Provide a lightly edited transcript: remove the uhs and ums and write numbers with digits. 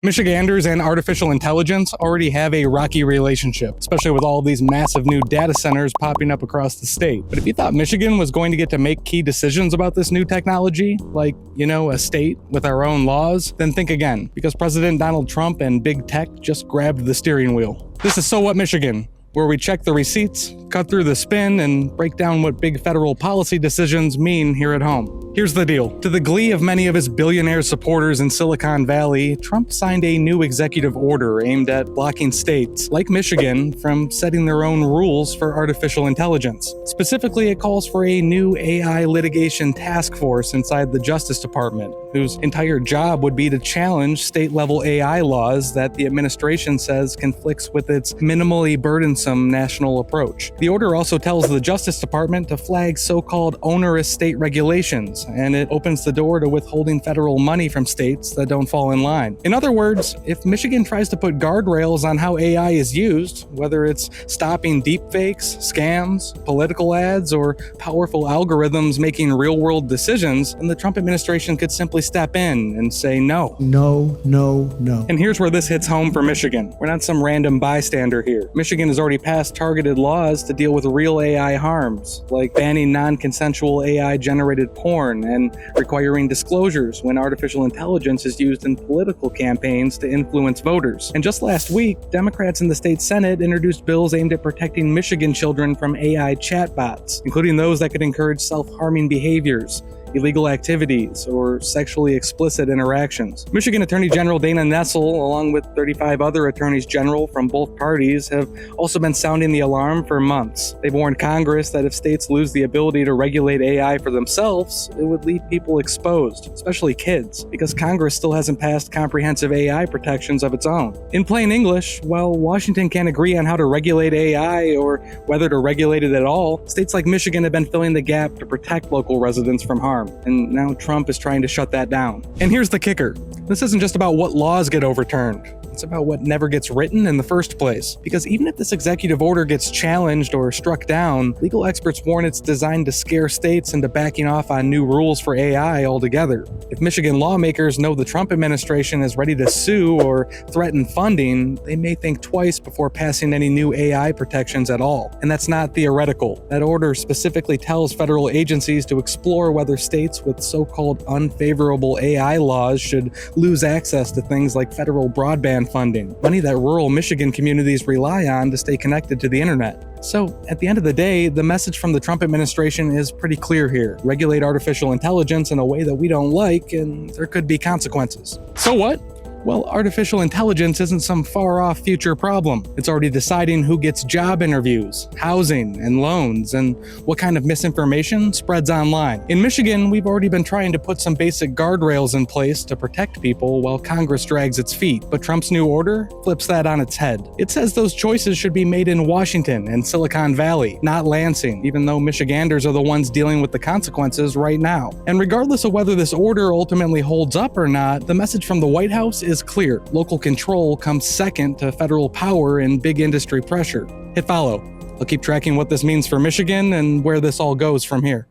Michiganders and artificial intelligence already have a rocky relationship, especially with all these massive new data centers popping up across the state. But if you thought Michigan was going to get to make key decisions about this new technology, like, a state with our own laws, then think again, because President Donald Trump and big tech just grabbed the steering wheel. This is So What Michigan, where we check the receipts, cut through the spin, and break down what big federal policy decisions mean here at home. Here's the deal. To the glee of many of his billionaire supporters in Silicon Valley, Trump signed a new executive order aimed at blocking states, like Michigan, from setting their own rules for artificial intelligence. Specifically, it calls for a new AI litigation task force inside the Justice Department, whose entire job would be to challenge state-level AI laws that the administration says conflicts with its minimally burdensome national approach. The order also tells the Justice Department to flag so-called onerous state regulations, and it opens the door to withholding federal money from states that don't fall in line. In other words, if Michigan tries to put guardrails on how AI is used, whether it's stopping deepfakes, scams, political ads, or powerful algorithms making real-world decisions, then the Trump administration could simply step in and say no. No. And here's where this hits home for Michigan. We're not some random bystander here. Michigan has already passed targeted laws to deal with real AI harms, like banning non-consensual AI-generated porn and requiring disclosures when artificial intelligence is used in political campaigns to influence voters. And just last week, Democrats in the state Senate introduced bills aimed at protecting Michigan children from AI chatbots, including those that could encourage self-harming behaviors, illegal activities, or sexually explicit interactions. Michigan Attorney General Dana Nessel, along with 35 other attorneys general from both parties, have also been sounding the alarm for months. They've warned Congress that if states lose the ability to regulate AI for themselves, it would leave people exposed, especially kids, because Congress still hasn't passed comprehensive AI protections of its own. In plain English, while Washington can't agree on how to regulate AI or whether to regulate it at all, states like Michigan have been filling the gap to protect local residents from harm. And now Trump is trying to shut that down. And here's the kicker. This isn't just about what laws get overturned. It's about what never gets written in the first place. Because even if this executive order gets challenged or struck down, legal experts warn it's designed to scare states into backing off on new rules for AI altogether. If Michigan lawmakers know the Trump administration is ready to sue or threaten funding, they may think twice before passing any new AI protections at all. And that's not theoretical. That order specifically tells federal agencies to explore whether states with so-called unfavorable AI laws should lose access to things like federal broadband funding, money that rural Michigan communities rely on to stay connected to the internet. So, at the end of the day, the message from the Trump administration is pretty clear here. Regulate artificial intelligence in a way that we don't like, and there could be consequences. So what? Well, artificial intelligence isn't some far-off future problem. It's already deciding who gets job interviews, housing, and loans, and what kind of misinformation spreads online. In Michigan, we've already been trying to put some basic guardrails in place to protect people while Congress drags its feet, but Trump's new order flips that on its head. It says those choices should be made in Washington and Silicon Valley, not Lansing, even though Michiganders are the ones dealing with the consequences right now. And regardless of whether this order ultimately holds up or not, the message from the White House is clear. Local control comes second to federal power and big industry pressure. Hit follow. I'll keep tracking what this means for Michigan and where this all goes from here.